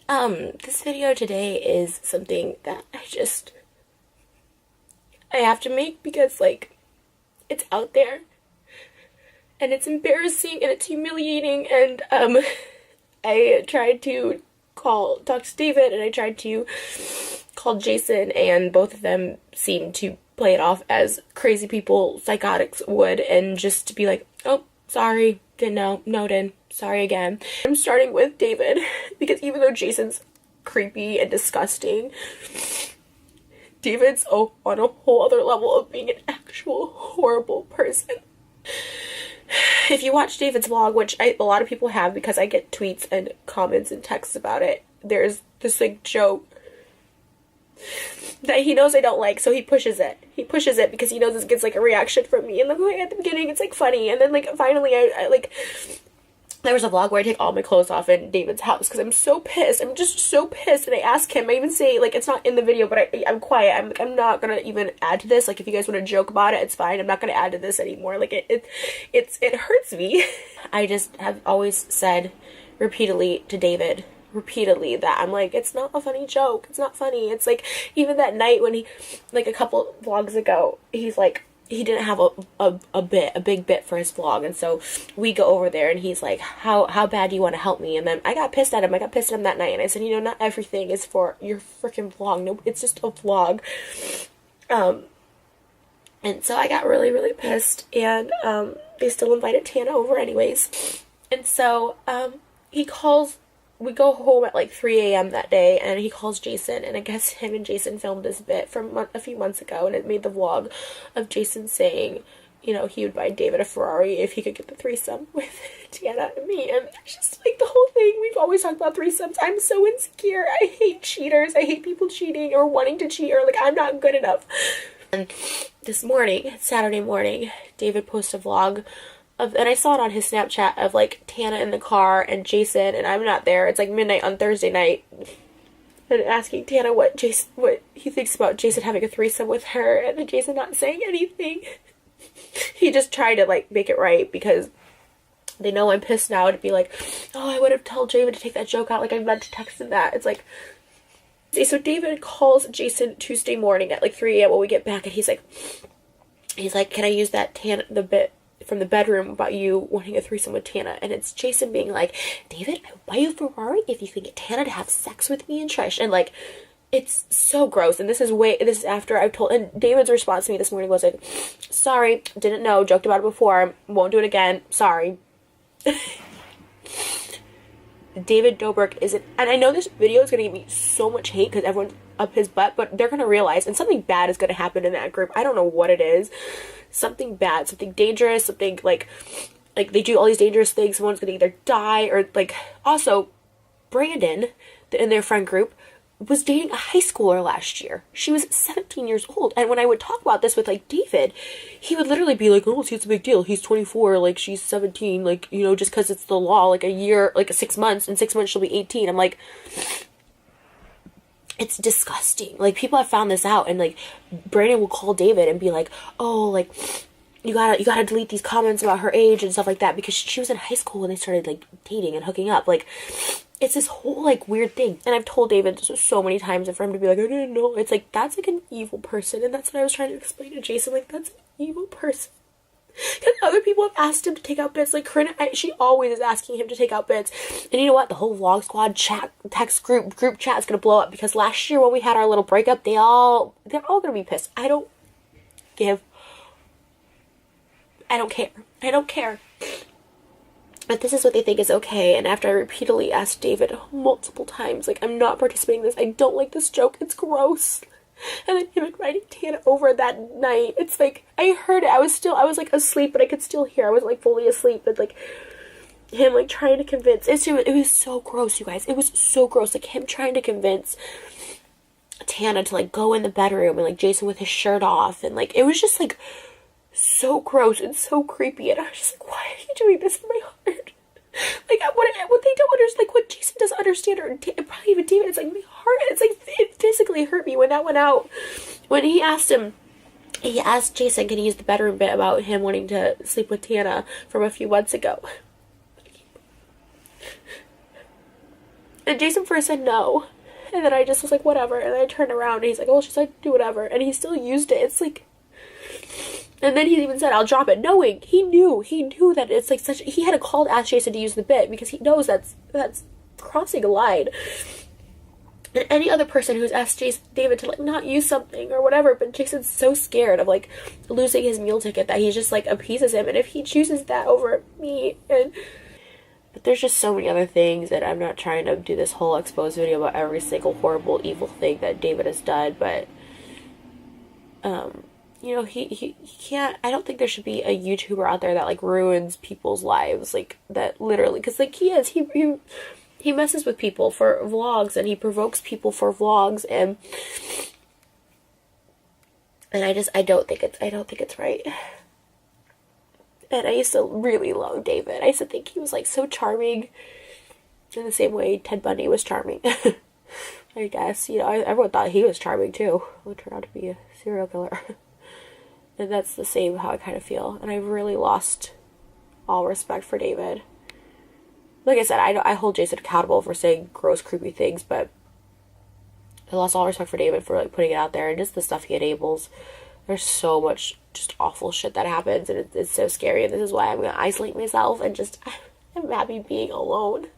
This video today is something that I have to make because, like, it's out there and it's embarrassing and it's humiliating, and I tried to talk to David, and I tried to call Jason, and both of them seemed to play it off as crazy people, psychotics would, and just to be like, oh, sorry, didn't know, noted, sorry again. I'm starting with David because even though Jason's creepy and disgusting, David's on a whole other level of being an actual horrible person. If you watch David's vlog, which a lot of people have because I get tweets and comments and texts about it, there's this like joke that he knows I don't like, so he pushes it. He pushes it because he knows this gets like a reaction from me. And then like, at the beginning it's like funny, and then like finally I like, there was a vlog where I take all my clothes off in David's house because I'm so pissed. I'm just so pissed. And I ask him, I even say, like, it's not in the video, but I'm quiet. I'm like, I'm not gonna even add to this. Like, if you guys want to joke about it, it's fine. I'm not gonna add to this anymore. Like, it hurts me. I just have always said repeatedly to David, that I'm like, it's not a funny joke. It's not funny. It's like, even that night when he, like a couple vlogs ago, he's like, he didn't have a big bit for his vlog, and so we go over there and he's like, how bad do you want to help me? And then I got pissed at him that night, and I said, you know, not everything is for your freaking vlog. No, it's just a vlog. And so I got really pissed, and they still invited Tana over anyways. And so we go home at like 3 a.m. that day, and he calls Jason, and I guess him and Jason filmed this bit from a few months ago, and it made the vlog of Jason saying, you know, he would buy David a Ferrari if he could get the threesome with Tana and me. And it's just like the whole thing, we've always talked about threesomes. I'm so insecure. I hate cheaters. I hate people cheating or wanting to cheat, or like, I'm not good enough. And this morning, Saturday morning, David posted a vlog and I saw it on his Snapchat of like Tana in the car and Jason, and I'm not there. It's like midnight on Thursday night, and asking Tana what he thinks about Jason having a threesome with her, and Jason not saying anything. He just tried to like make it right because they know I'm pissed now, to be like, oh, I would have told David to take that joke out, like I meant to text him that. It's like, so David calls Jason Tuesday morning at like 3 a.m. when we get back, and he's like, can I use that the bit from the bedroom about you wanting a threesome with Tana? And it's Jason being like, David, I will buy you a Ferrari if you can get Tana to have sex with me and Trish. And like, it's so gross. And this is after I've told, and David's response to me this morning was like, sorry, didn't know, joked about it before, won't do it again, sorry. David Dobrik isn't, and I know this video is gonna give me so much hate because everyone's up his butt, but they're gonna realize, and something bad is gonna happen in that group. I don't know what it is. Something bad, something dangerous, something like they do all these dangerous things. Someone's gonna either die or like. Also, Brandon in their friend group was dating a high schooler last year. She was 17 years old, and when I would talk about this with like David, he would literally be like, oh, see, it's a big deal, he's 24, like she's 17, like, you know, just because it's the law, like a year, like 6 months, in 6 months she'll be 18. I'm like, it's disgusting. Like, people have found this out, and like Brandon will call David and be like, oh, like, you gotta delete these comments about her age and stuff like that, because she was in high school when they started like dating and hooking up. Like, it's this whole like weird thing. And I've told David so many times, and for him to be like, I didn't know, it's like, that's like an evil person. And that's what I was trying to explain to Jason, like, that's an evil person. Because other people have asked him to take out bits. Like, Corinne, she always is asking him to take out bits. And you know what? The whole vlog squad text group chat is gonna blow up, because last year when we had our little breakup, they're all gonna be pissed. I don't care. I don't care. But this is what they think is okay. And after I repeatedly asked David multiple times, like, I'm not participating in this, I don't like this joke, it's gross. And then him inviting Tana over that night, it's like, I heard it, I was like asleep, but I could still hear, I was like fully asleep, but like, him like trying to convince, it was so gross, you guys, it was so gross, like him trying to convince Tana to like go in the bedroom, and like Jason with his shirt off, and like, it was just like, so gross and so creepy, and I was just like, why are you doing this in my heart? Like, what they don't understand, like, what Jason doesn't understand, or probably even David, it's like, my heart, it's like, it physically hurt me when that went out. When he asked Jason, can he use the bedroom bit about him wanting to sleep with Tana from a few months ago? And Jason first said no. And then I just was like, whatever. And then I turned around and he's like, oh, she's like, do whatever. And he still used it. It's like, and then he even said, I'll drop it, knowing he knew that it's like such, he had to call to ask Jason to use the bit because he knows that's crossing a line. And any other person who's asked David to like not use something or whatever, but Jason's so scared of like losing his meal ticket that he just like appeases him. And if he chooses that over me, but there's just so many other things, and I'm not trying to do this whole exposed video about every single horrible, evil thing that David has done, but, you know, he can't, I don't think there should be a YouTuber out there that, like, ruins people's lives, like, that literally, because, like, he messes with people for vlogs, and he provokes people for vlogs, and I don't think it's right. And I used to really love David. I used to think he was like so charming in the same way Ted Bundy was charming. I guess, you know, everyone thought he was charming too. Who turned out to be a serial killer. And that's the same how I kind of feel. And I've really lost all respect for David. Like I said, I hold Jason accountable for saying gross, creepy things, but I lost all respect for David for like putting it out there and just the stuff he enables. There's so much just awful shit that happens, and it's so scary, and this is why I'm going to isolate myself, and just, I'm happy being alone.